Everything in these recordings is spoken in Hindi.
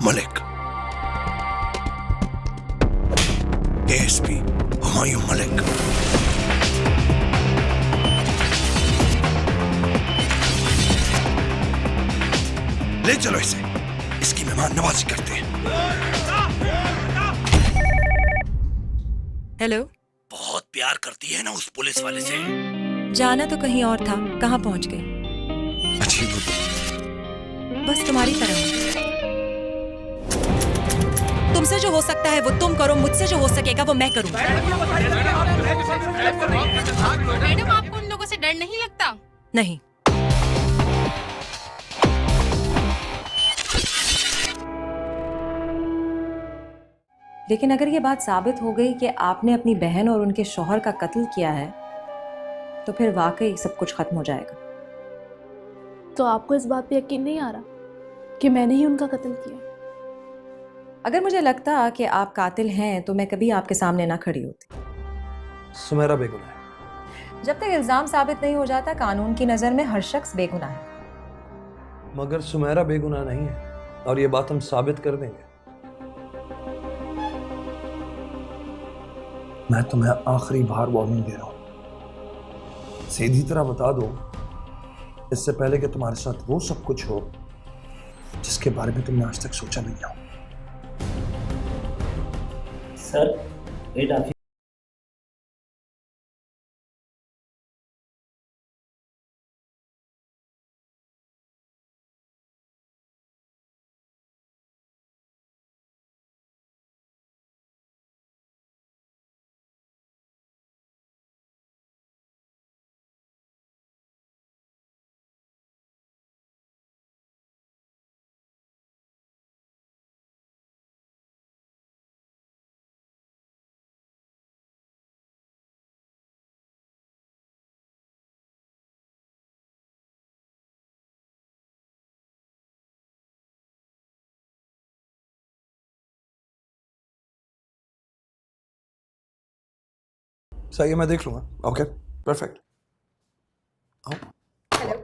मलिक, एएसपी हुमायूं मलिक। ले चलो इसे, इसकी मेहमान नवाजी करते हैं। हेलो। बहुत प्यार करती है ना उस पुलिस वाले से। जाना तो कहीं और था, कहाँ पहुंच गई? अच्छी बस तुम्हारी तरह हूं। तुमसे जो हो सकता है वो तुम करो, मुझसे जो हो सकेगा वो मैं करूं। मैडम, आपको उन लोगों से डर नहीं लगता? नहीं। लेकिन अगर ये बात साबित हो गई कि आपने अपनी बहन और उनके शौहर का कत्ल किया है तो फिर वाकई सब कुछ खत्म हो जाएगा। तो आपको इस बात पे यकीन नहीं आ रहा कि मैंने ही उनका कत्ल किया? अगर मुझे लगता कि आप कातिल हैं तो मैं कभी आपके सामने ना खड़ी होती। सुमेरा बेगुनाह है। जब तक इल्जाम साबित नहीं हो जाता कानून की नजर में हर शख्स बेगुनाह है। मगर सुमेरा बेगुनाह नहीं है और ये बात हम साबित कर देंगे। मैं तुम्हें आखिरी बार वार्निंग दे रहा हूं, सीधी तरह बता दो इससे पहले कि तुम्हारे साथ वो सब कुछ हो जिसके बारे में तुमने आज तक सोचा नहीं हो। सर, वेट आप सही है, मैं देख लूंगा। Okay, perfect. हेलो।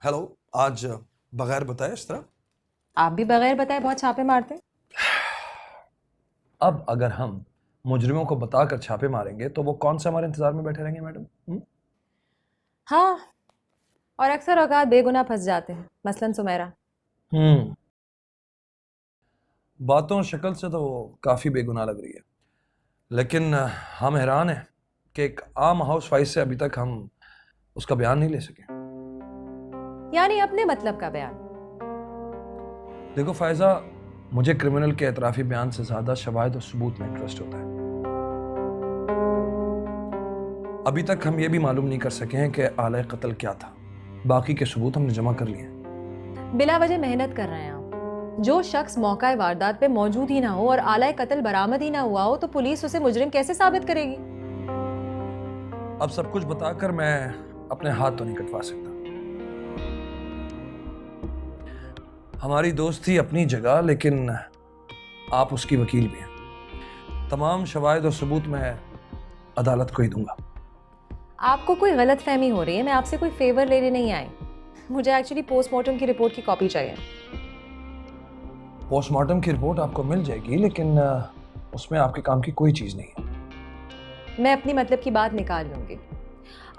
हेलो। आज बगैर बताए इस तरह? आप भी बगैर बताए बहुत छापे मारते हैं। अब अगर हम मुजरिमों को बताकर छापे मारेंगे तो वो कौन सा हमारे इंतजार में बैठे रहेंगे मैडम? हाँ, और अक्सर औकात बेगुनाह फंस जाते हैं, मसलन सुमेरा। बातों और शक्ल से तो वो काफी बेगुनाह लग रही है, लेकिन हम हैरान हैं कि एक आम हाउस वाइफ से अभी तक हम उसका बयान नहीं ले सके। यानी अपने मतलब का बयान। देखो फायजा, मुझे क्रिमिनल के एतराफी बयान से ज्यादा शवाहिद और सबूत में इंटरेस्ट होता है। अभी तक हम ये भी मालूम नहीं कर सके हैं कि आले कत्ल क्या था। बाकी के सबूत हमने जमा कर लिए हैं। बिला वजह मेहनत कर रहे हैं आप। जो शख्स मौका वारदात पे मौजूद ही ना हो और आला कत्ल बरामद ही ना हुआ हो तो पुलिस उसे मुजरिम कैसे साबित करेगी? अब सब कुछ बताकर मैं अपने हाथ तो नहीं कटवा सकता। हमारी दोस्ती अपनी जगह, लेकिन आप उसकी वकील भी हैं। तमाम शवाहिद और सबूत मैं अदालत को ही दूंगा। आपको कोई गलत फहमी हो रही है, मैं आपसे कोई फेवर लेने नहीं आई। मुझे एक्चुअली पोस्टमार्टम की रिपोर्ट की कॉपी चाहिए। पोस्टमार्टम की रिपोर्ट आपको मिल जाएगी, लेकिन उसमें आपके काम की कोई चीज नहीं है। मैं अपनी मतलब की बात निकाल लूंगी।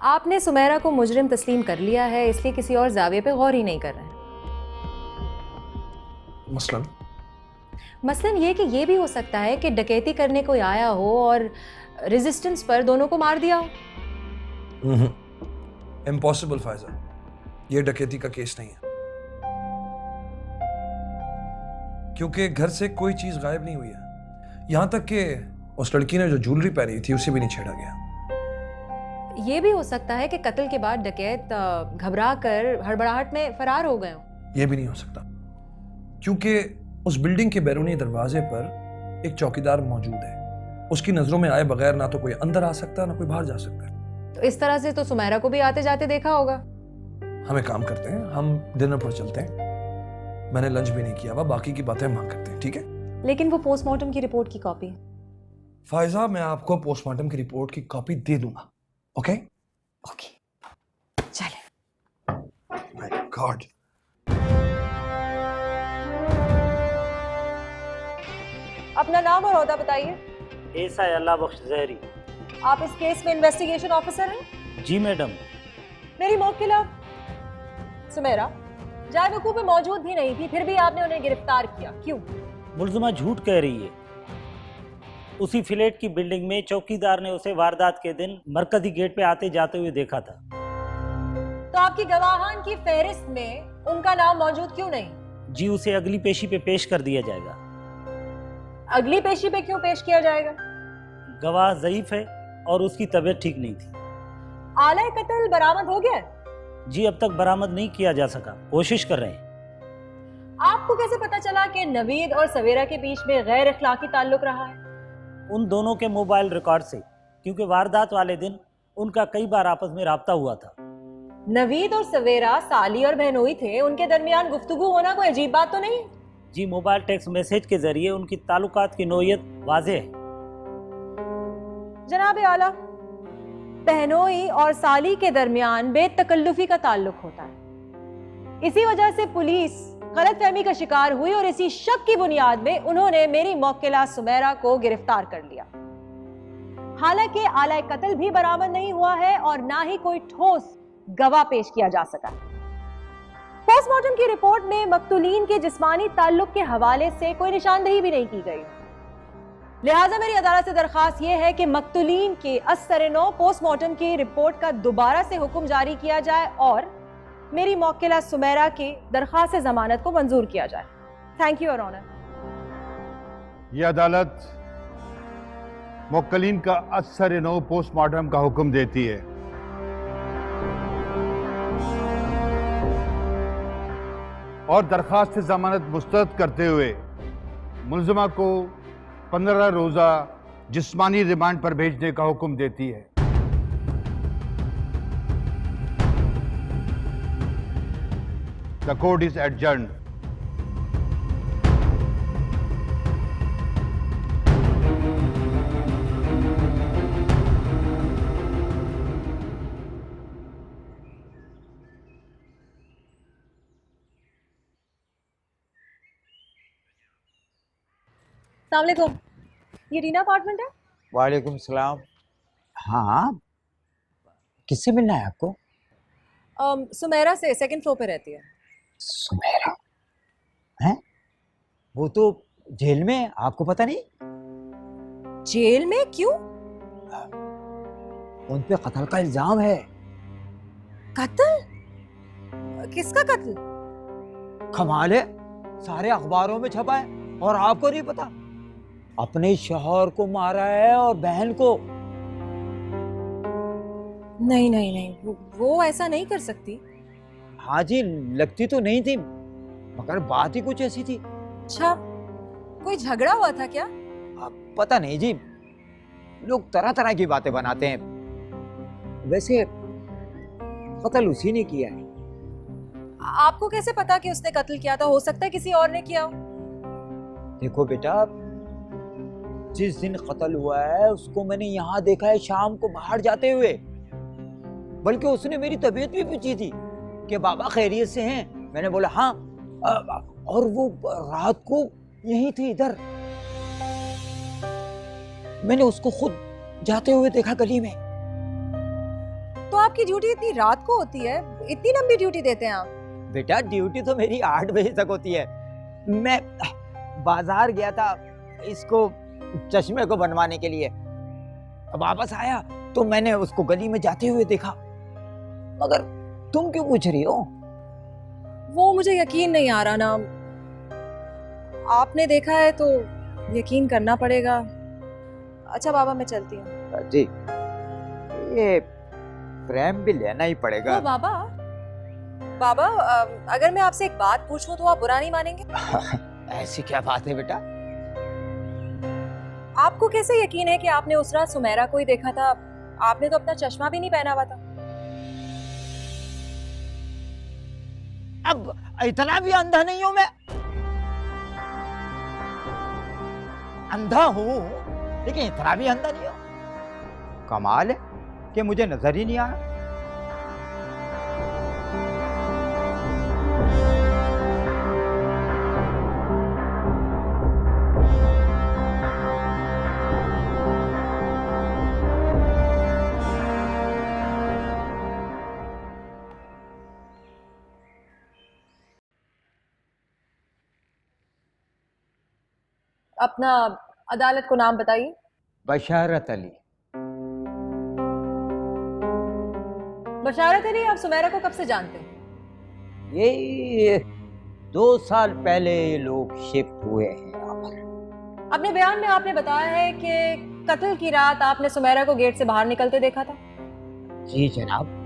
आपने सुमेरा को मुजरिम तस्लीम कर लिया है, इसलिए किसी और जाविये पे गौर ही नहीं कर रहे हैं। मसलन ये कि ये भी हो सकता है कि डकैती करने कोई आया हो और रेजिस्टेंस पर दोनों को मार दिया हो। इम्पॉसिबल फायजा, ये डकैती का केस नहीं है, क्योंकि घर से कोई चीज गायब नहीं हुई है। यहां तक कि उस लड़की ने जो ज्वेलरी पहनी थी उसे भी नहीं छेड़ा गया। ये भी हो सकता है कि कत्ल के बाद डकैत घबरा कर हड़बड़ाहट में फरार हो गए हो। ये भी नहीं हो सकता, क्योंकि उस बिल्डिंग के बैरूनी दरवाजे पर एक चौकीदार मौजूद है। उसकी नजरों में आए बगैर ना तो कोई अंदर आ सकता ना कोई बाहर जा सकता। तो इस तरह से तो सुमेरा को भी आते जाते देखा होगा। हम एक काम करते हैं, हम डिनर पर चलते हैं। मैंने लंच भी नहीं किया हुआ, बाकी की बातें हम वहां करते हैं, ठीक है? लेकिन वो पोस्टमार्टम की रिपोर्ट की कॉपी। फायजा, मैं आपको पोस्टमार्टम की रिपोर्ट की कॉपी दे दूंगा। ओके ओके, चले। My God. अपना नाम और ओहदा बताइए। ऐसा है अल्लाह बख्श जहरी। आप इस केस में इन्वेस्टिगेशन ऑफिसर हैं? जी मैडम। मेरी मौकिला सुमेरा जाए वकूफ में मौजूद भी नहीं थी, फिर भी आपने उन्हें गिरफ्तार किया, क्यों? मुलजिमा झूठ कह रही है। उसी फ्लैट की बिल्डिंग में चौकीदार ने उसे वारदात के दिन मरकजी गेट पे आते जाते हुए देखा था। तो आपकी गवाहान की फहरिस्त में उनका नाम मौजूद क्यों नहीं? जी उसे अगली पेशी पे पेश कर दिया जाएगा। अगली पेशी पे क्यों पेश किया जाएगा? गवाह ज़ईफ है और उसकी तबीयत ठीक नहीं थी। आला कत्ल बरामद हो गया? जी अब तक बरामद नहीं किया जा सका, कोशिश कर रहे हैं। आपको कैसे पता चला कि नवीद और सवेरा के बीच में गैर अखलाकी ताल्लुक रहा है? उन दोनों के मोबाइल रिकॉर्ड से, क्योंकि वारदात वाले दिन उनका कई बार आपस में राब्ता हुआ था। नवीद और सवेरा साली और बहनोई थे, उनके दरमियान गुफ्तगू होना कोई अजीब बात तो नहीं? जी मोबाइल टेक्स्ट मैसेज के जरिए उनकी ताल्लुकात की नोयत वाज़ेह है। जनाब आला, बहनोई और साली के दरमियान बेतकल्लुफी का ताल्लुक होता है। इसी वजह से पुलिस गलतफहमी का शिकार हुई और इसी शक की बुनियाद में उन्होंने मेरी मौकिला सुमेरा को गिरफ्तार कर लिया। हालांकि आला कत्ल भी बरामद नहीं हुआ है और ना ही कोई ठोस गवाह पेश किया जा सका। पोस्टमार्टम की रिपोर्ट में मकतूलीन के जिस्मानी ताल्लुक के हवाले से कोई निशानदेही भी नहीं की गई। लिहाजा मेरी अदालत से दरखास्त यह है कि मकतूलीन के असर-ए-नौ पोस्टमार्टम की रिपोर्ट का दोबारा से हुक्म जारी किया जाए और मेरी मौकिला सुमेरा की दरखास्त जमानत को मंजूर किया जाए। Thank you your honour. यह अदालत मुक्कलीन का असर-ए-नौ पोस्टमार्टम का हुक्म देती है। और दरखास्त जमानत मुस्तरद करते हुए मुल्ज़िमा को 15 रोज़ा जिस्मानी रिमांड पर भेजने का हुक्म देती है। The court is adjourned. अस्सलाम वालेकुम, ये रीना अपार्टमेंट है? वालेकुम सलाम। हाँ, किससे मिलना है आपको? सुमेरा से, सेकंड फ्लोर पे रहती है। सुमेरा हैं? वो तो जेल में है, आपको पता नहीं? जेल में क्यों? उन पे कत्ल का इल्जाम है। कत्ल? किसका कत्ल? कमाल है, सारे अखबारों में छपा है और आपको नहीं पता? अपने शौहर को मारा है और बहन को। नहीं नहीं नहीं, वो ऐसा नहीं कर सकती। हाँ जी, लगती तो नहीं थी, मगर बात ही कुछ ऐसी थी। अच्छा, कोई झगड़ा हुआ था क्या? पता नहीं जी, लोग तरह तरह की बातें बनाते हैं। वैसे कत्ल उसी ने किया है। आपको कैसे पता कि उसने कत्ल किया था? हो सकता है किसी और ने किया हो। देखो बेटा, जिस दिन कत्ल हुआ है उसको मैंने यहाँ देखा है शाम को बाहर जाते हुए। बल्कि उसने मेरी तबीयत भी पूछी थी कि बाबा खैरियत से हैं। मैंने बोला हाँ, और वो रात को यहीं थे इधर। मैंने उसको खुद जाते हुए देखा गली में। तो आपकी ड्यूटी इतनी रात को होती है? इतनी लंबी ड्यूटी देते हैं आप? बेटा ड्यूटी तो मेरी 8 बजे तक होती है। मैं बाजार गया था इसको चश्मे को बनवाने के लिए। अब वापस आया तो मैंने उसको गली में जाते हुए देखा। मगर तुम क्यों पूछ रही हो? वो मुझे यकीन नहीं आ रहा ना। आपने देखा है तो यकीन करना पड़ेगा। अच्छा बाबा, मैं चलती हूँ। जी, ये प्रेम भी लेना ही पड़ेगा। बाबा, बाबा, अगर मैं आपसे एक बात पूछूं तो आप बुरा नहीं मानेंगे? ऐसी क्या बात है बेटा? आपको कैसे यकीन है कि आपने उस रात सुमेरा को ही देखा था? आपने तो अपना चश्मा भी नहीं पहना हुआ था। अब इतना भी अंधा नहीं हूं मैं। अंधा हूं लेकिन इतना भी अंधा नहीं हूं। कमाल है कि मुझे नजर ही नहीं आया। अपना अदालत को नाम बताइए। बशारत अली। बशारत अली, आप सुमेरा को कब से जानते हैं? ये 2 साल पहले ये लोग शिफ्ट हुए हैं यहाँ पर। अपने बयान में आपने बताया है कि कत्ल की रात आपने सुमेरा को गेट से बाहर निकलते देखा था। जी जनाब।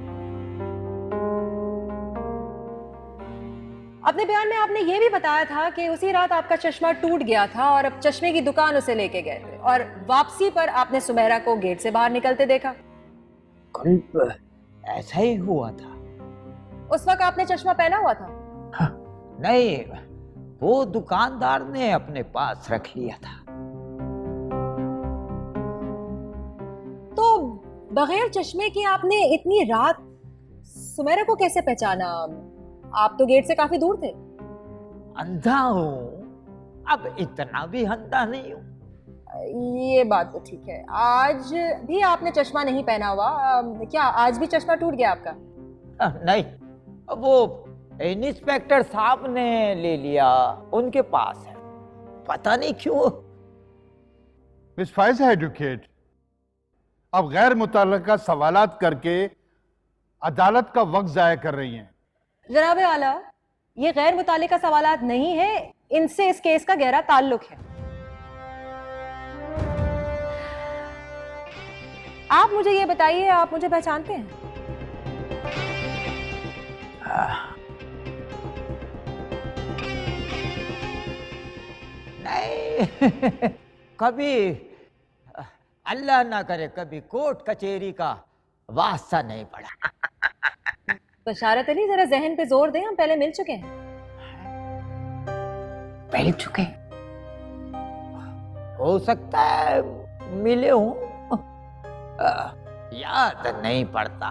अपने बयान में आपने ये भी बताया था कि उसी रात आपका चश्मा टूट गया था और अब चश्मे की दुकान उसे लेके गए थे और वापसी पर आपने सुमेरा को गेट से बाहर निकलते देखा। कल ऐसा ही हुआ था। उस वक्त आपने चश्मा पहना हुआ था? नहीं, वो दुकानदार ने अपने पास रख लिया था। तो बगैर चश्मे के आपने इतनी रात सुमेरा को कैसे पहचाना? आप तो गेट से काफी दूर थे। अंधा हूँ, अब इतना भी अंधा नहीं हूँ। ये बात तो ठीक है। आज भी आपने चश्मा नहीं पहना हुआ, क्या आज भी चश्मा टूट गया आपका? नहीं, वो इंस्पेक्टर साहब ने ले लिया, उनके पास है, पता नहीं क्यों। मिस फाइजा एडवोकेट, अब गैर मुतल्लका सवालात करके अदालत का वक्त जाया कर रही हैं। जनाब आला, ये गैर मुतालिका सवालात नहीं है, इनसे इस केस का गहरा ताल्लुक है। आप मुझे ये बताइए, आप मुझे पहचानते हैं? नहीं, कभी अल्लाह ना करे कभी कोर्ट कचहरी का वास्ता नहीं पड़ा। बशारत अली, जरा जहन पे जोर दें, हम पहले मिल चुके हैं। मिल चुके? हो सकता है मिले हूं, याद नहीं पड़ता।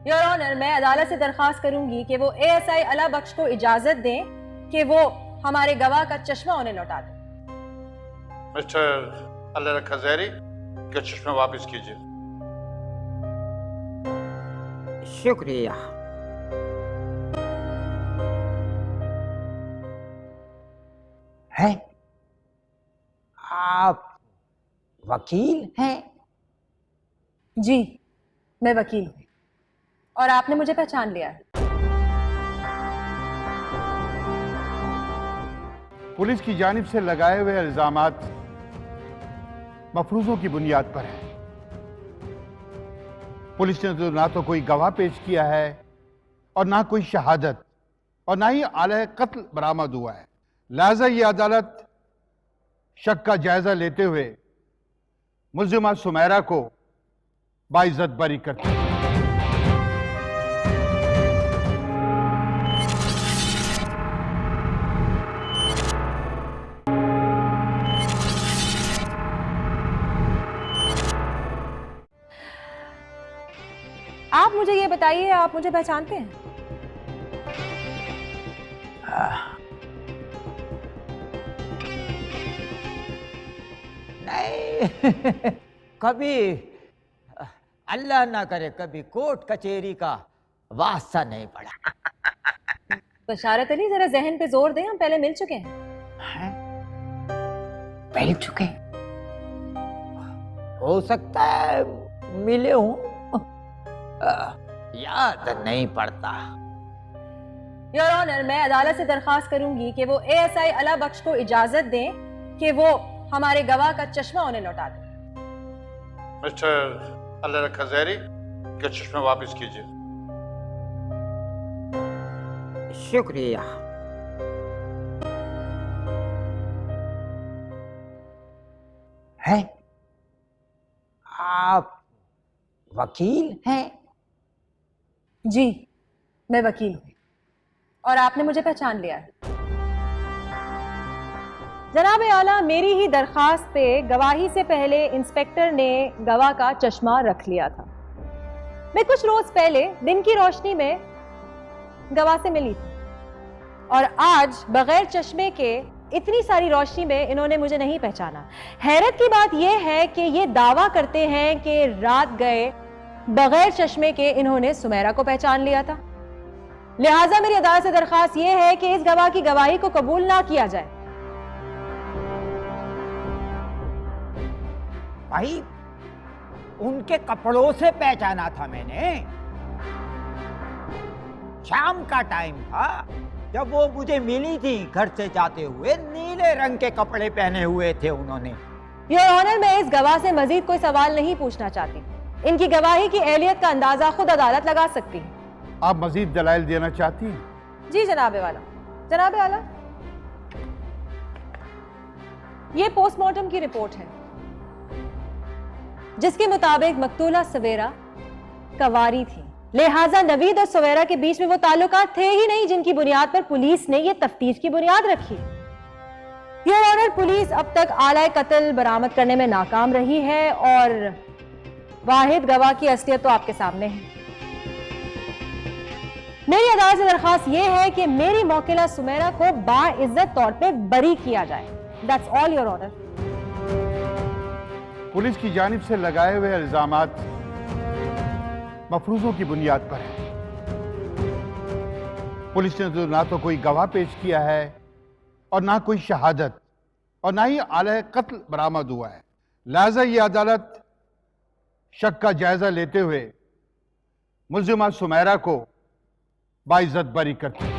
योर ऑनर, मैं अदालत से दरखास्त करूंगी कि वो एएसआई अला बख्श को इजाजत दें कि वो हमारे गवाह का चश्मा उन्हें लौटा दें। मिस्टर अल्लाह खजैरी, का चश्मा वापस कीजिए। शुक्रिया। है आप वकील हैं? जी, मैं वकील हूं और आपने मुझे पहचान लिया है। पुलिस की जानिब से लगाए हुए इल्जामात मफरूजों की बुनियाद पर है। पुलिस ने तो ना तो कोई गवाह पेश किया है और ना कोई शहादत और ना ही आला कत्ल बरामद हुआ है। लिहाजा ये अदालत शक का जायजा लेते हुए मुल्जिमा सुमेरा को बाइज्जत बरी करती है। आप मुझे ये बताइए, आप मुझे पहचानते हैं? नहीं, कभी अल्लाह ना करे कभी कोर्ट कचहरी का वास्ता नहीं पड़ा। बशारत अली, जरा जहन पे जोर दें, हम पहले मिल चुके हैं। मिल चुके? हो सकता है मिले हूं, याद नहीं पड़ता। योर ऑनर, मैं अदालत से दरखास्त करूंगी कि वो एएसआई अला बख्श को इजाजत दें कि वो हमारे गवाह का चश्मा उन्हें लौटा दें। मिस्टर अल्लाह खजैरी, का चश्मा वापस कीजिए। शुक्रिया। है आप वकील हैं? जी, मैं वकील हूं और आपने मुझे पहचान लिया है। जनाब आला, मेरी ही दरखास्त पे गवाही से पहले इंस्पेक्टर ने गवाह का चश्मा रख लिया था। मैं कुछ रोज पहले दिन की रोशनी में गवाह से मिली थी और आज बगैर चश्मे के इतनी सारी रोशनी में इन्होंने मुझे नहीं पहचाना। हैरत की बात यह है कि ये दावा करते हैं कि रात गए बगैर चश्मे के इन्होंने सुमेरा को पहचान लिया था। लिहाजा मेरी अदालत से दरखास्त यह है कि इस गवाह की गवाही को कबूल ना किया जाए। भाई उनके कपड़ों से पहचाना था मैंने। शाम का टाइम था जब वो मुझे मिली थी घर से जाते हुए, नीले रंग के कपड़े पहने हुए थे उन्होंने। योर ऑनर, मैं इस गवाह से मजीद कोई सवाल नहीं पूछना चाहती। इनकी गवाही की एहलियत का अंदाजा खुद अदालत लगा सकती है। आप मजीद दलाइल देना चाहती हैं? जी जनाबे वाला। जनाबे वाला, ये पोस्टमार्टम की रिपोर्ट है जिसके मुताबिक मकतूला सवेरा कवारी थी, लिहाजा नवीद और सवेरा के बीच में वो ताल्लुकात थे ही नहीं जिनकी बुनियाद पर पुलिस ने ये तफ्तीश की बुनियाद रखी। योर ऑनर, पुलिस अब तक आला कत्ल बरामद करने में नाकाम रही है और वाहिद गवाह की असलियत तो आपके सामने है। मेरी अदालत से दरखास्त यह है कि मेरी मौकिला सुमेरा को बाइज्जत तौर पे बरी किया जाए। That's all your honour. Police की जानिब से लगाए हुए इल्जामात मफरूजों की बुनियाद पर है। पुलिस ने तो ना तो कोई गवाह पेश किया है और ना कोई शहादत और ना ही आला कत्ल बरामद हुआ है। लिहाजा ये अदालत शक का जायजा लेते हुए मुल्जिमा सुमेरा को बाइज्जत बरी करती है।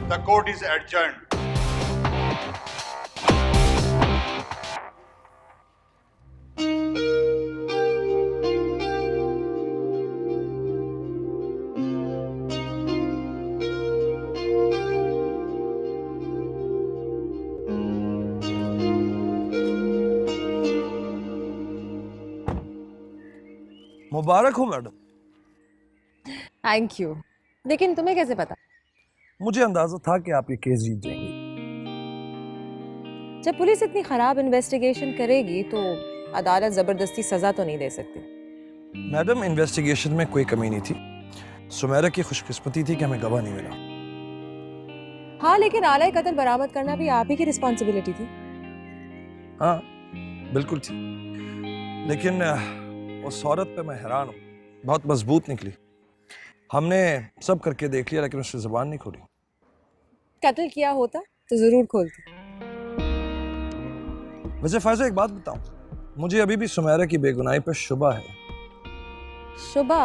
The court is adjourned. मुबारक हो मैडम। Thank you. लेकिन तुम्हें कैसे पता? मुझे अंदाजा था कि आप ये केस जीत जाएंगी। जब पुलिस इतनी खराब इन्वेस्टिगेशन करेगी तो अदालत जबरदस्ती सजा तो नहीं दे सकती। मैडम, इन्वेस्टिगेशन में कोई कमी नहीं थी। सुमेरा की खुशकिस्मती थी कि हमें गवाह नहीं मिला। हाँ, लेकिन आला कत्ल बरामद करना भी आप ही की रिस्पॉन्सिबिलिटी थी। हाँ बिल्कुल थी, लेकिन उस औरत पे मैं हैरान हूँ, बहुत मजबूत निकली। हमने सब करके देख लिया लेकिन उससे जुबान नहीं खोली। कत्ल किया होता तो जरूर खोलती। वैसे फायजा, एक बात बताऊं, मुझे अभी भी सुमेरा की बेगुनाही पर शुबा है। शुबा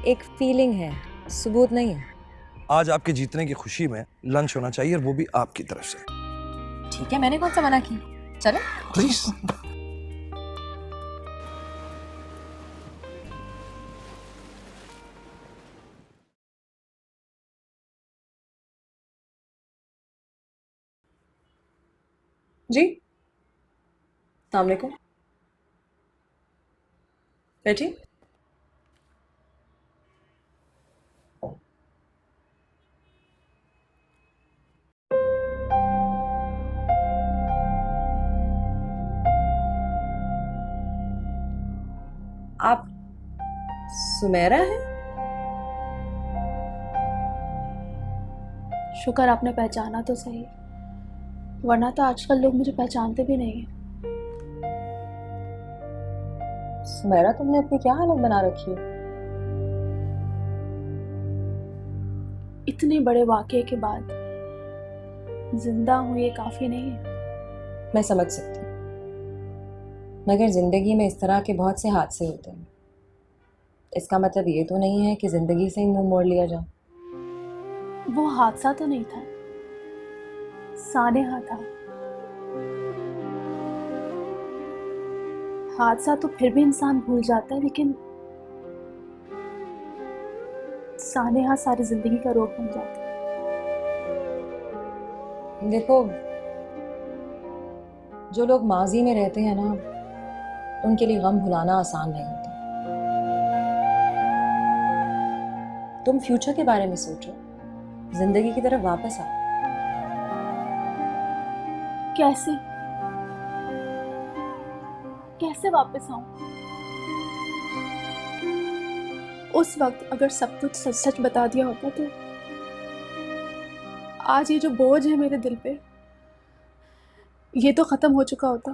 एक फीलिंग है, सबूत नहीं है। आज आपके जीतने की खुशी में लंच होना चाहिए और वो भी आपकी तरफ से। ठीक है, मैंने कौन सा मना किया। चलो प्लीज। जी, अस्सलाम वालेकुम। बैठी। आप सुमेरा हैं? शुक्र आपने पहचाना तो सही, वरना तो आजकल लोग मुझे पहचानते भी नहीं हैं। सुमेरा, तुमने अपनी क्या हालत बना रखी है? इतने बड़े वाकये के बाद जिंदा हूं ये काफी नहीं है। मैं समझ सकती हूँ, मगर जिंदगी में इस तरह के बहुत से हादसे होते हैं। इसका मतलब ये तो नहीं है कि जिंदगी से ही मुंह मोड़ लिया जाए। वो हादसा तो नहीं था, सानेहा था। हादसा तो फिर भी इंसान भूल जाता है, लेकिन सानेहा सारी जिंदगी का रोग बन जाता है। देखो, जो लोग माजी में रहते हैं ना, उनके लिए गम भुलाना आसान नहीं होता। तुम फ्यूचर के बारे में सोचो, जिंदगी की तरफ वापस आओ। कैसे कैसे वापस आऊं? उस वक्त अगर सब कुछ सच सच बता दिया होता तो आज ये जो बोझ है मेरे दिल पे, ये तो खत्म हो चुका होता।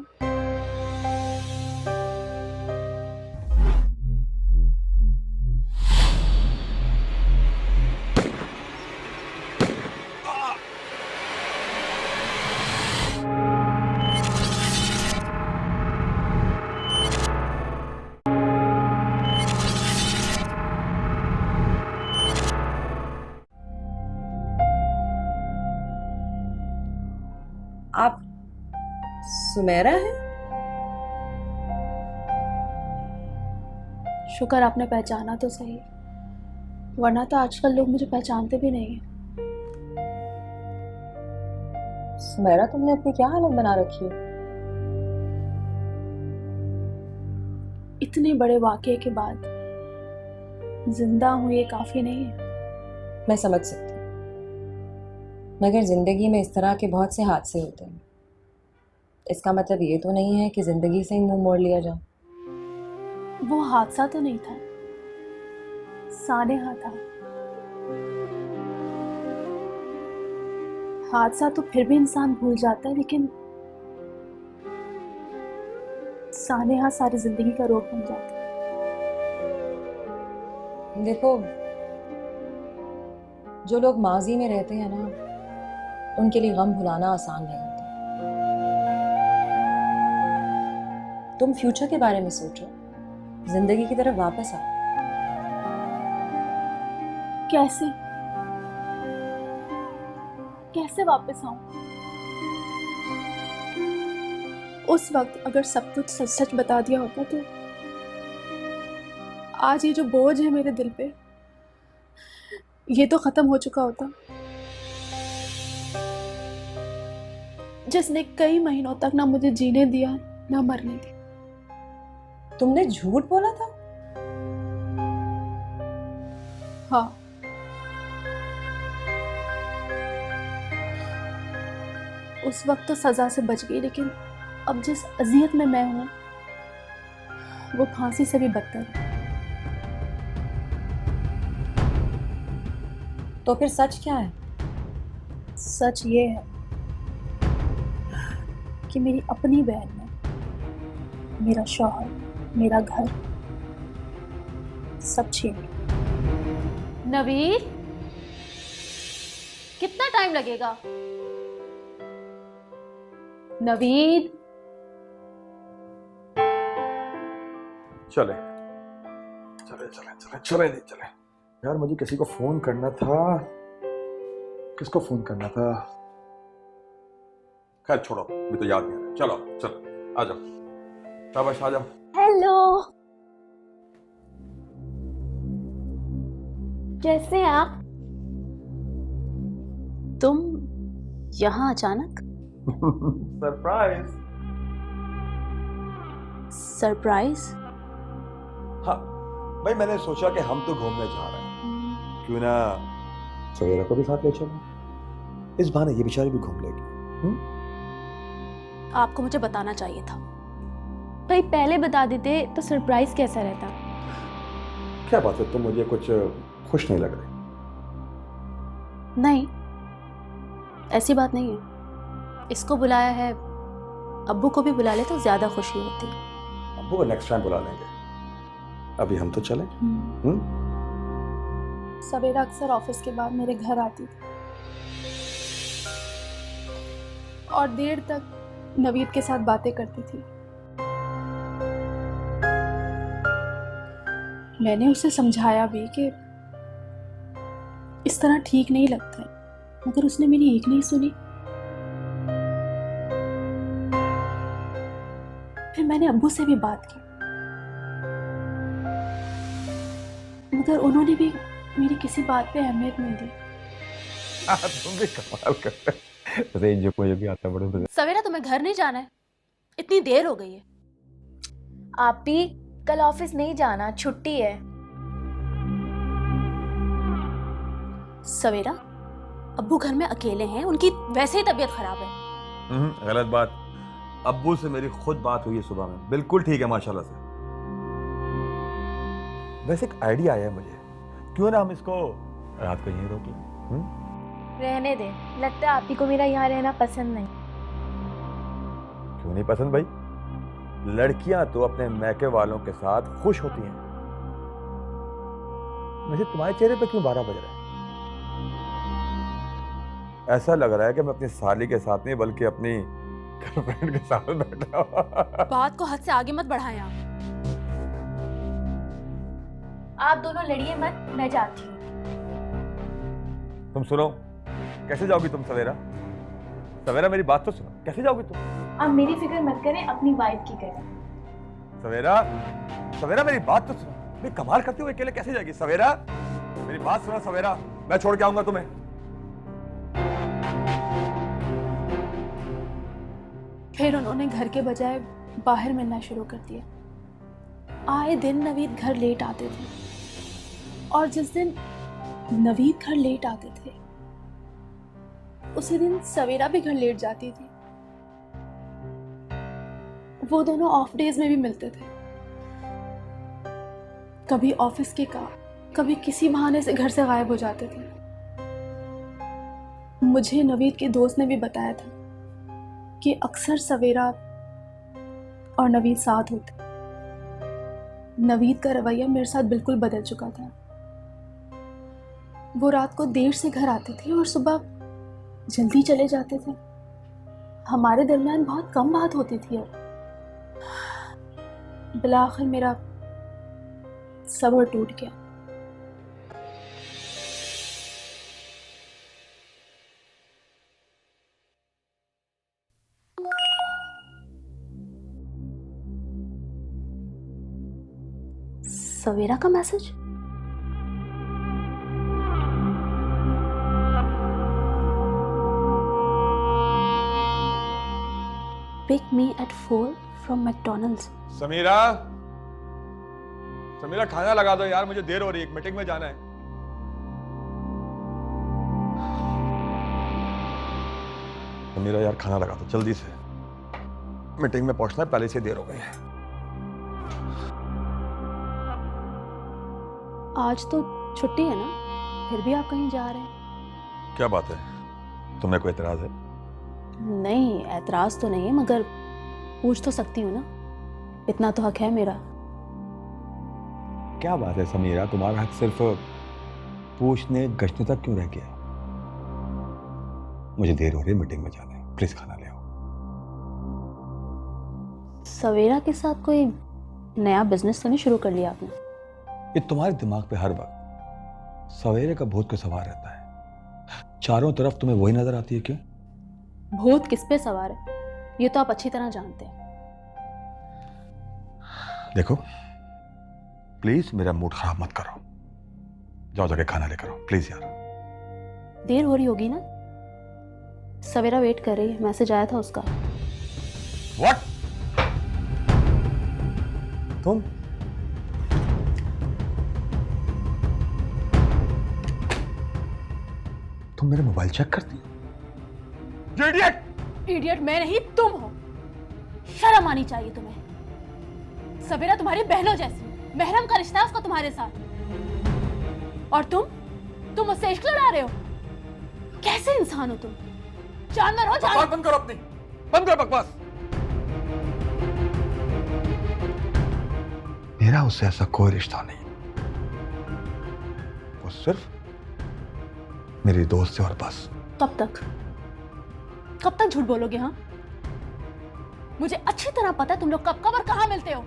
आप सुमेरा हैं? शुक्र आपने पहचाना तो सही, वरना तो आजकल लोग मुझे पहचानते भी नहीं हैं। सुमेरा, तुमने अपनी क्या हालत बना रखी है? इतने बड़े वाकये के बाद जिंदा हूं ये काफी नहीं है। मैं समझ सकती हूँ, मगर जिंदगी में इस तरह के बहुत से हादसे होते हैं। इसका मतलब ये तो नहीं है कि जिंदगी से ही मुंह मोड़ लिया जाए। वो हादसा तो नहीं था, सानेहा था। हादसा तो फिर भी इंसान भूल जाता है, लेकिन सानेहा सारी जिंदगी का रोग बन जाता है। देखो, जो लोग माजी में रहते हैं ना, उनके लिए गम भुलाना आसान नहीं होता। तुम फ्यूचर के बारे में सोचो, जिंदगी की तरफ वापस आओ। कैसे कैसे वापस आऊं? उस वक्त अगर सब कुछ सच सच बता दिया होता तो आज ये जो बोझ है मेरे दिल पे, ये तो खत्म हो चुका होता। जिसने कई महीनों तक ना मुझे जीने दिया ना मरने दिया। तुमने झूठ बोला था? हाँ, उस वक्त तो सजा से बच गई, लेकिन अब जिस अजियत में मैं हूं वो फांसी से भी बदतर है। तो फिर सच क्या है? सच ये है कि मेरी अपनी बहन ने मेरा शौहर, मेरा घर सब छीन लिया। नवीन, कितना टाइम लगेगा? नवीन, चले चले चले चले चले नहीं चले यार, मुझे किसी को फोन करना था। किसको फोन करना था? खैर छोड़ो, मुझे तो याद नहीं आ रहा। चलो चलो, आ जाओ, शाबाश आ जाओ। हेलो, कैसे हैं आप? तुम यहाँ अचानक? सरप्राइज। सरप्राइज? हाँ भाई, मैंने सोचा कि हम तो घूमने जा रहे हैं, क्यों ना सवेरा को भी साथ ले चलो। इस बहाने ये बेचारी भी घूम लेगी। आपको मुझे बताना चाहिए था। भाई पहले बता देते तो सरप्राइज कैसा रहता? क्या बात है, तुम मुझे कुछ खुश नहीं लग रही? नहीं, ऐसी बात नहीं है। इसको बुलाया है, अब्बू को भी बुला ले तो ज्यादा खुशी होती है। अब्बू को नेक्स्ट टाइम बुला लेंगे, अभी हम तो चले। सवेरा अक्सर ऑफिस के बाद मेरे घर आती थी और देर तक नवीद के साथ बातें करती थी। मैंने उसे समझाया भी कि इस तरह ठीक नहीं लगता है, मगर उसने मेरी एक नहीं सुनी। फिर मैंने अब्बू से भी बात की, मगर उन्होंने भी मेरी किसी बात पे अहमियत नहीं दी। तुम भी कमाल करते हो। रेंज मुझे भी आता बड़े। सवेरा, तुम्हें घर नहीं जाना है? इतनी देर हो गई है। आप भी कल ऑफिस नहीं जाना, छुट्टी है। सवेरा, अब्बू घर में अकेले हैं, उनकी वैसे ही तबीयत खराब है। गलत बात। अब्बू से मेरी खुद बात हुई है सुबह में, बिल्कुल ठीक है माशाल्लाह से। वैसे एक आइडिया आया है मुझे, क्यों ना हम इसको रात को यहीं रोक लें? रहने दे, लगता है आप ही को मेरा यहाँ रहना पसंद नहीं। क्यों नहीं पसंद भाई? लड़कियां तो अपने मैके वालों के साथ खुश होती हैं। वैसे तुम्हारे चेहरे पे क्यों 12 बज रहे हैं? ऐसा लग रहा है कि मैं अपनी साली के साथ नहीं बल्कि अपनी गर्लफ्रेंड के साथ बैठा हूं। बात को हद से आगे मत बढ़ाएं आप। आप दोनों लड़िए मत, मैं जाती हूँ। तुम सुनो, कैसे जाओगी तुम सवेरा? सवेरा मेरी बात तो सुनो, कैसे जाओगी तुम? आप मेरी फिक्र मत करें, अपनी वाइफ की करें। सवेरा, सवेरा मेरी बात तो सुनो, मैं कमाल करते हुए अकेले कैसे जाएगी? सवेरा मेरी बात सुनो सवेरा, मैं छोड़ के आऊंगा तुम्हें। फिर उन्होंने घर के बजाय बाहर मिलना शुरू कर दिया। आए दिन नवीद घर लेट आते थे, और जिस दिन नवीद घर लेट आते थे उसी दिन सवेरा भी घर लेट जाती थी। वो दोनों ऑफ डेज में भी मिलते थे, कभी ऑफिस के काम, कभी किसी बहाने से घर से गायब हो जाते थे। मुझे नवीद के दोस्त ने भी बताया था कि अक्सर सवेरा और नवीद साथ होते। नवीद का रवैया मेरे साथ बिल्कुल बदल चुका था। वो रात को देर से घर आते थे और सुबह जल्दी चले जाते थे। हमारे दरमियान बहुत कम बात होती थी। अब बिलाखिर मेरा सब्र टूट गया। सवेरा का message? Pick me at 4 from McDonald's. Samira, Samira खाना लगा दो यार, मुझे देर हो रही है, एक मीटिंग में जाना है। समीरा यार खाना लगा दो जल्दी से, मीटिंग में पहुंचना है, पहले से देर हो गई है। आज तो छुट्टी है ना, फिर भी आप कहीं जा रहे हैं? क्या बात है, तुम्हें कोई एतराज है? नहीं, एतराज तो नहीं है, मगर पूछ तो सकती हूँ ना, इतना तो हक है मेरा। क्या बात है समीरा, तुम्हारा हक सिर्फ पूछने गश्तने तक क्यों रह गया? मुझे देर हो रही है, मीटिंग में जाना है, प्लीज खाना ले आओ। सवेरा के साथ कोई नया बिजनेस तो नहीं शुरू कर लिया आपने? ये तुम्हारे दिमाग पे हर वक्त सवेरे का भूत को सवार रहता है, चारों तरफ तुम्हें वही नजर आती है। क्यों? भूत किस पे सवार है ये तो आप अच्छी तरह जानते हैं। देखो प्लीज मेरा मूड खराब मत करो, जाओ जाके खाना लेकर आओ प्लीज यार। देर हो रही होगी ना, सवेरा वेट कर रही है, मैसेज आया था उसका। What? तुम मेरे मोबाइल चेक करती हो? इडियट! इडियट मैं नहीं, तुम हो। शर्म आनी चाहिए तुम्हें। सवेरा तुम्हारी बहनों जैसी, महरम का रिश्ता है उसका तुम्हारे साथ, और तुम मुझसे इश्क लड़ा रहे हो। कैसे इंसान हो तुम? जानवर हो जानवर। बकवास बंद करो अपनी, बंद करो बकवास। मेरा उससे ऐसा कोई रिश्ता नहीं, वो सिर्फ मेरी दोस्त है और बस। कब तक झूठ बोलोगे? हाँ, मुझे अच्छी तरह पता है तुम लोग कब और कहां मिलते हो।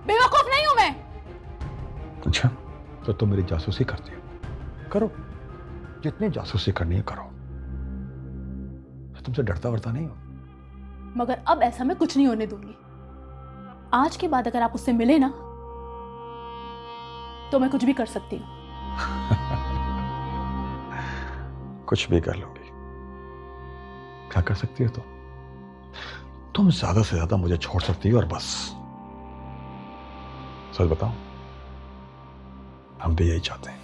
बेवकूफ नहीं हूं मैं। अच्छा, तो तुम मेरी जासूसी करती हो? करो, जितनी जासूसी करनी है करो, मैं तुमसे डरता वरता नहीं हूं। मगर अब ऐसा मैं कुछ नहीं होने दूंगी। आज के बाद अगर आप उससे मिले ना तो मैं कुछ भी कर सकती हूँ। कुछ भी कर लोगी? क्या कर सकती हो तुम ज्यादा से ज्यादा मुझे छोड़ सकती हो और बस। सच बताओ, हम भी यही चाहते हैं।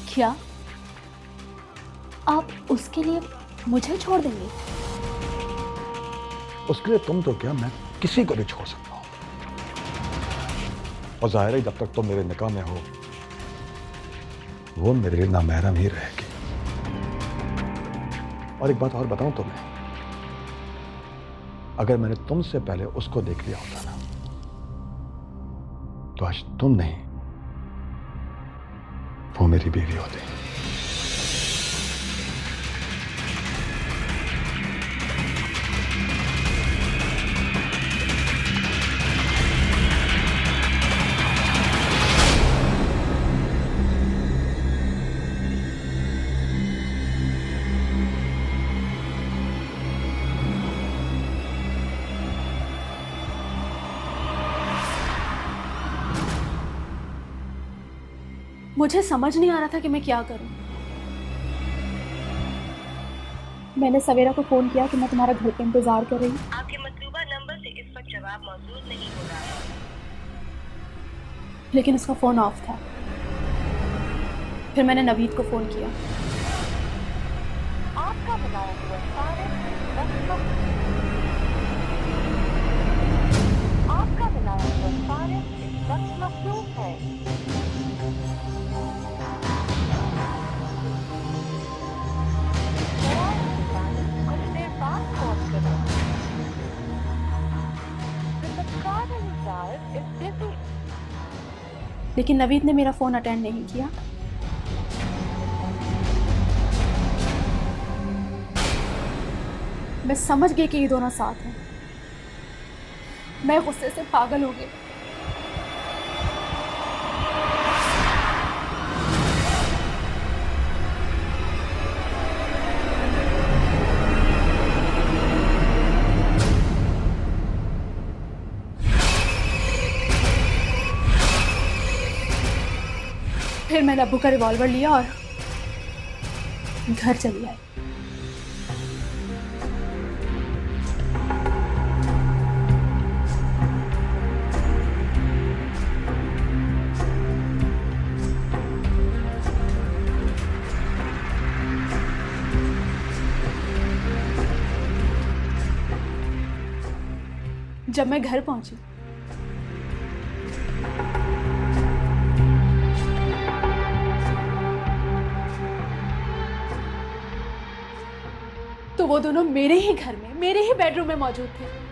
क्या आप उसके लिए मुझे छोड़ देंगे? उसके लिए तुम तो क्या, मैं किसी को भी छोड़ सकता हूं। और जाहिर है जब तक तुम मेरे निकाह में हो वो मेरे लिए नामहरम ही रहेगी। और एक बात और बताऊं तुम्हें, अगर मैंने तुमसे पहले उसको देख लिया होता ना तो आज तुम नहीं वो मेरी बीवी होती। मुझे समझ नहीं आ रहा था कि मैं क्या करूं। मैंने सवेरा को फोन किया कि मैं तुम्हारा घर पे इंतजार कर रही हूँ। आपके मतलूबा नंबर से इस वक्त जवाब मौजूद नहीं हो रहा है, लेकिन उसका फोन ऑफ था। फिर मैंने नवीद को फोन किया। आपका बुलाया हुआ आपका बुलाया हुआ इस वक्त मसरूफ है। कुछ देर बाद कॉल करें। The subscriber you dialed is busy. लेकिन नवीद ने मेरा फोन अटेंड नहीं किया। मैं समझ गई कि ये दोनों साथ हैं। मैं गुस्से से पागल हो गई। फिर मैंने अब्बू का रिवॉल्वर लिया और घर चली आई। जब मैं घर पहुंची तो वो दोनों मेरे ही घर में, मेरे ही बेडरूम में मौजूद थे।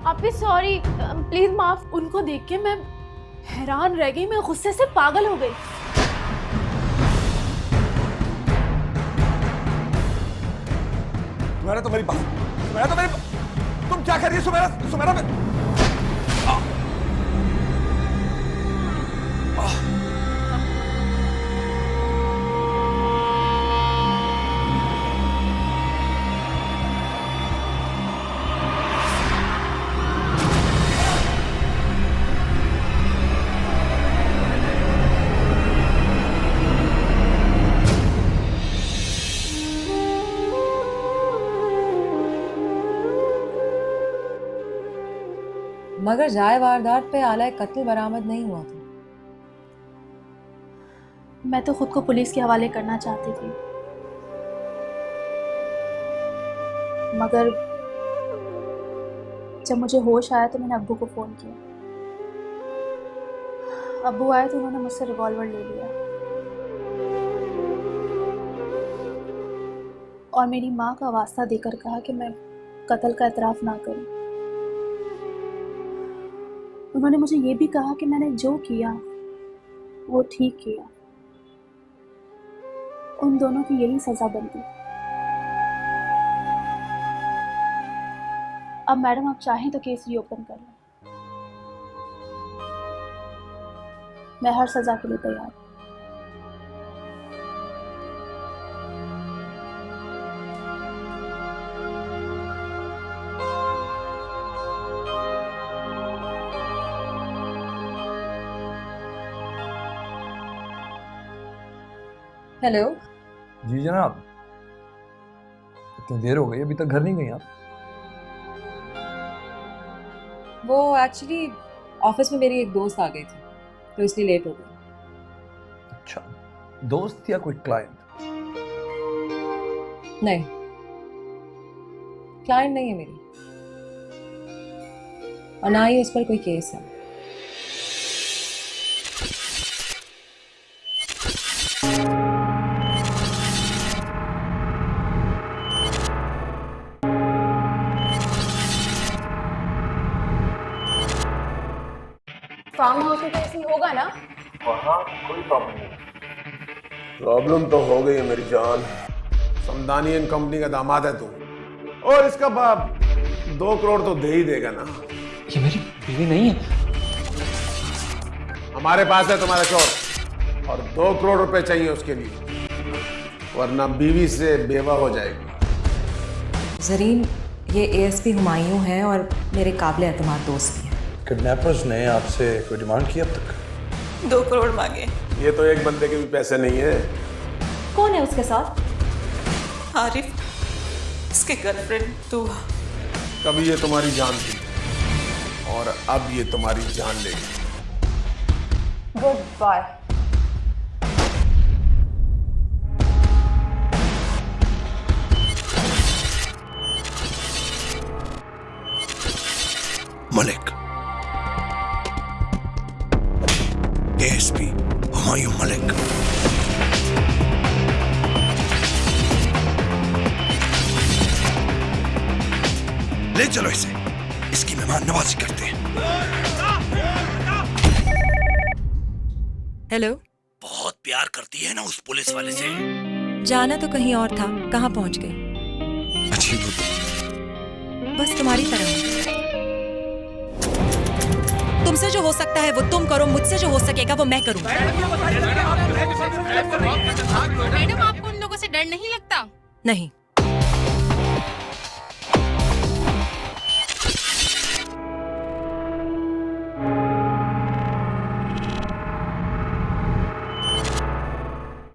आपी सॉरी, प्लीज माफ। उनको देख के मैं हैरान रह गई, मैं गुस्से से पागल हो गई। सुमेरा तो मेरी बात, सुमेरा तो मेरी, तुम क्या कर रही है सुमेरा? सुमेरा में मगर जाए वारदात पे आला कत्ल बरामद नहीं हुआ था। मैं तो खुद को पुलिस के हवाले करना चाहती थी, मगर जब मुझे होश आया तो मैंने अब्बू को फोन किया। अब्बू आए तो उन्होंने मुझसे रिवॉल्वर ले लिया और मेरी माँ का वास्ता देकर कहा कि मैं कत्ल का एतराफ़ ना करूं। उन्होंने मुझे ये भी कहा कि मैंने जो किया वो ठीक किया। उन दोनों की यही सजा बनती। अब मैडम आप चाहें तो केस रीओपन कर लें। मैं हर सजा के लिए तैयार हूं। हेलो जी जनाब, इतनी देर हो गई, अभी तक घर नहीं गई आप? वो एक्चुअली ऑफिस में मेरी एक दोस्त आ गई थी तो इसलिए लेट हो गई। अच्छा, दोस्त या कोई क्लाइंट? नहीं, क्लाइंट नहीं है मेरी, और ना ही उस पर कोई केस है। फार्म हाउस में तो ऐसे ही होगा ना? वहाँ कोई प्रॉब्लम नहीं। प्रॉब्लम तो हो गई है मेरी जान। समदानी एंड कंपनी का दामाद है तू, और इसका बाप 2 करोड़ तो दे ही देगा ना। ये मेरी बीवी नहीं है। हमारे पास है तुम्हारा चोर, और 2 करोड़ रुपए चाहिए उसके लिए, वरना बीवी से बेवा हो जाएगी। जरीन, ये एएसपी हुमायूं हैं और मेरे काबिल एतमाद दोस्त भी हैं। किडनैपर्स ने आपसे कोई डिमांड की अब तक? 2 करोड़ मांगे। ये तो एक बंदे के भी पैसे नहीं है। कौन है उसके साथ? आरिफ, इसके गर्लफ्रेंड तू। कभी ये तुम्हारी जान थी और अब ये तुम्हारी जान लेगी। Good bye. Malik, ASP Humayun Malik. ले चलो इसे, इसकी मेहमान नवाजी करते हैं। हेलो। बहुत प्यार करती है ना उस पुलिस वाले से। जाना तो कहीं और था, कहाँ पहुंच गई? अच्छी तो बस तुम्हारी तरह। तुमसे जो हो सकता है वो तुम करो, मुझसे जो हो सकेगा वो मैं करूँ। मैडम, आपको उन लोगों से डर नहीं लगता? नहीं,